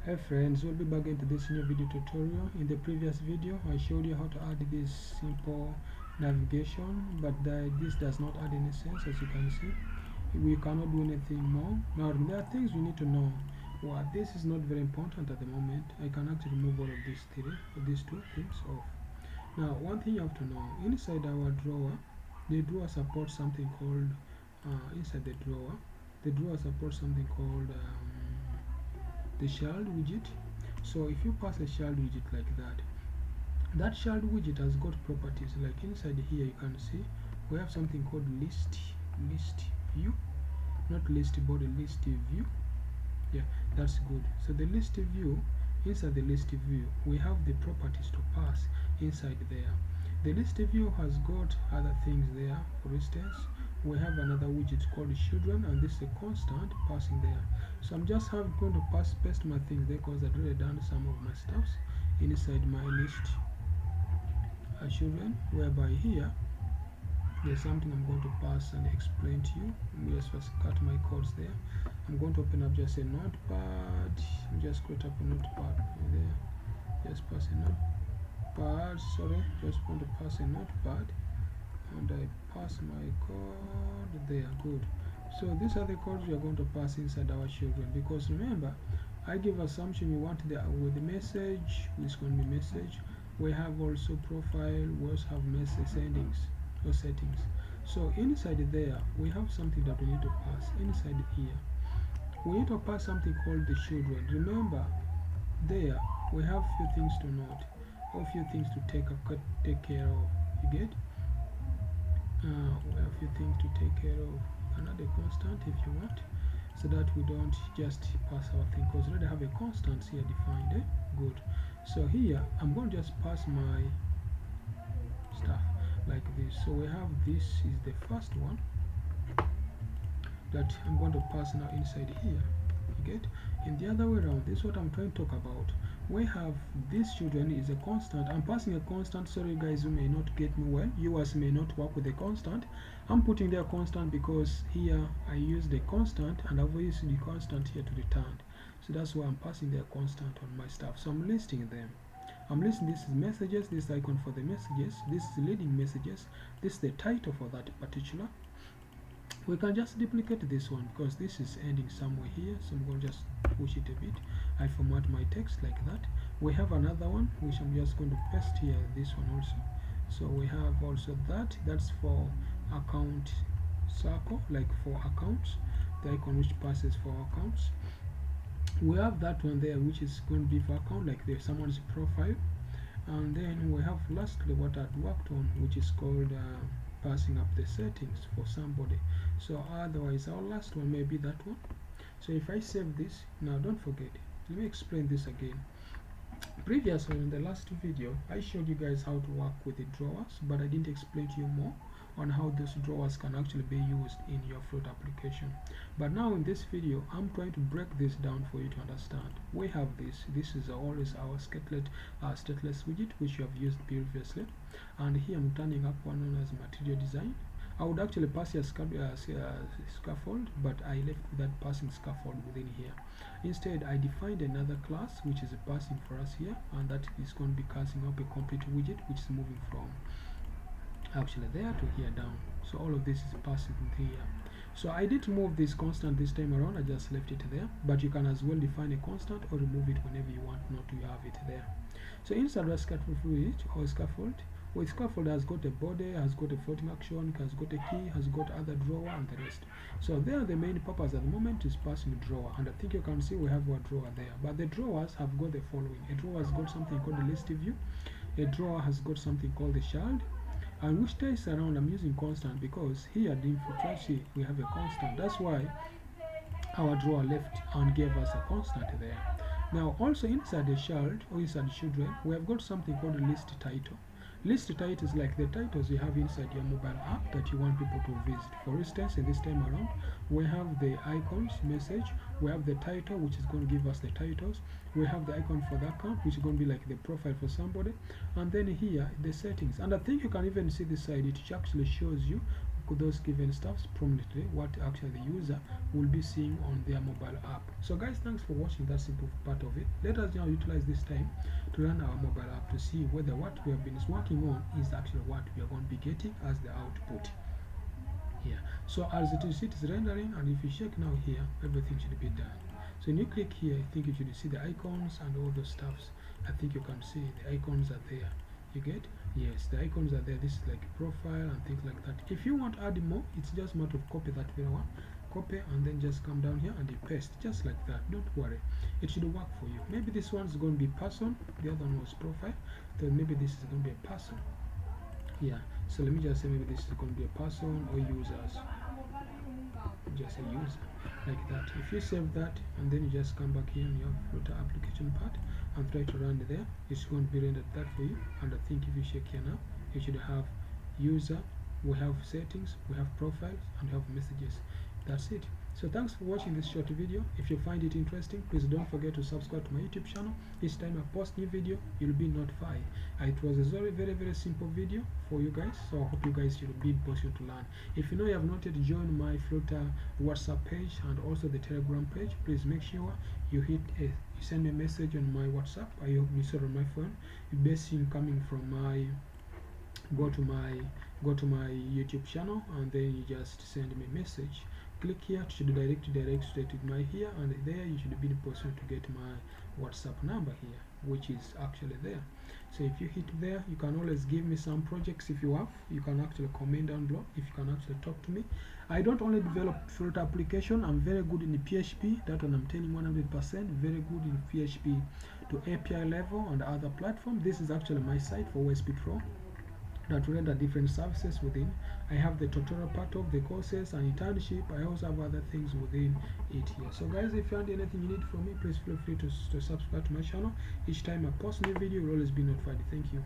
Hey friends, we'll be back into this new video tutorial. In the previous video I showed you how to add this simple navigation, but this does not add any sense. As you can see, we cannot do anything more. Now there are things we need to know. Well, this is not very important at the moment. I can actually remove all of these two things off. Now one thing you have to know, inside our drawer, the drawer supports something called inside the drawer supports something called the child widget. So if you pass a child widget like that child widget has got properties. Like inside here you can see we have something called list view, not list but a list view. Yeah, that's good. So the list view, inside the list view we have the properties to pass inside there. The list view has got other things there. For instance, we have another widget called children, and this is a constant passing there. So I'm just going to paste my things there because I've already done some of my stuffs inside my list children, whereby here there's something I'm going to pass and explain to you. Let's first cut my codes there. I'm going to open up just a notepad. Just create up a notepad there. Just pass a notepad. Sorry, just want to pass a notepad, and I pass my code there. Good. So these are the codes we are going to pass inside our children, because remember I give assumption we want with the message, which is going to be message. We have also profile, we also have message settings. So inside there we have something that we need to pass. Inside here we need to pass something called the children. Remember there we have few things to note, or few things to take care of. You get we have few things to take care of. You can add a constant if you want, so that we don't just pass our thing, because we already have a constant here defined. Good. So here I'm going to just pass my stuff like this. So we have this is the first one that I'm going to pass now inside here. You get? In the other way around, this is what I'm trying to talk about. We have this children is a constant. I'm passing a constant. Sorry guys, you may not get me well. Yours may not work with a constant. I'm putting there a constant because here I use the constant and I've used the constant here to return. So that's why I'm passing their constant on my stuff. So I'm listing them. I'm listing this is messages, this icon for the messages, this is leading messages, this is the title for that particular. We can just duplicate this one because this is ending somewhere here, so I'm going to just push it a bit. I format my text like that. We have another one which I'm just going to paste here, this one also. So we have also that's for account circle, like for accounts, the icon which passes for accounts. We have that one there which is going to be for account, like there's someone's profile. And then we have lastly what I'd worked on, which is called passing up the settings for somebody. So otherwise our last one may be that one. So if I save this, now don't forget, let me explain this again. Previously in the last video I showed you guys how to work with the drawers, but I didn't explain to you more on how those drawers can actually be used in your Flutter application. But now in this video I'm trying to break this down for you to understand. We have this is always our stateless widget which you have used previously, and here I'm turning up one known as material design. I would actually pass here scaffold, but I left without passing scaffold within here. Instead I defined another class which is a passing for us here, and that is going to be casting up a complete widget which is moving from actually there to here down. So all of this is passing here. So I did move this constant this time around, I just left it there, but you can as well define a constant or remove it whenever you want not to have it there. So inside the scaffold or scaffold, with scaffold has got a body, has got a floating action, has got a key, has got other drawer and the rest. So there the main purpose at the moment is passing drawer, and I think you can see we have our drawer there. But the drawers have got the following. A drawer has got something called the list view, a drawer has got something called the child, and which takes around, I'm using constant because here the info we have a constant. That's why our drawer left and gave us a constant there. Now also inside the child or inside the children, we have got something called a list title. List title is like the titles you have inside your mobile app that you want people to visit. For instance, in this time around, we have the icons message, we have the title which is going to give us the titles, we have the icon for the account which is going to be like the profile for somebody, and then here the settings. And I think you can even see this side, it actually shows you those given stuffs prominently, what actually the user will be seeing on their mobile app. So guys, thanks for watching that simple part of it. Let us now utilize this time to run our mobile app to see whether what we have been working on is actually what we are going to be getting as the output here. So as it is rendering, and if you check now here, everything should be done. So when you click here, I think you should see the icons and all those stuffs. I think you can see the icons are there. You get? Yes, the icons are there. This is like profile and things like that. If you want to add more, it's just a matter of copy that very one. Copy and then just come down here and you paste just like that. Don't worry, it should work for you. Maybe this one's going to be person, the other one was profile, then maybe this is going to be a person. Yeah, so let me just say maybe this is going to be a person or users. Just a user like that. If you save that and then you just come back here in your Flutter application part and try to run it there, it's going to be rendered that for you. And I think if you check here now, you should have user, we have settings, we have profiles, and we have messages. That's it. So thanks for watching this short video. If you find it interesting, please don't forget to subscribe to my YouTube channel. Each time I post new video, you'll be notified. It was a very simple video for you guys, so I hope you guys should be possible to learn. If you know you have not yet joined my Flutter WhatsApp page and also the Telegram page, please make sure you send me a message on my WhatsApp. I hope you saw it on my phone. Best thing coming from my go to my YouTube channel and then you just send me a message. Click here to direct straight to my here, and there you should be in a position to get my WhatsApp number here, which is actually there. So if you hit there, you can always give me some projects if you have. You can actually comment down below if you can actually talk to me. I don't only develop Flutter application, I'm very good in the PHP, that one I'm telling 100%, very good in PHP to API level and other platforms. This is actually my site for OSP Pro that render different services within. I have the tutorial part of the courses and internship. I also have other things within it here. So guys, if you find anything you need from me, please feel free to subscribe to my channel. Each time I post new video, you'll always be notified. Thank you.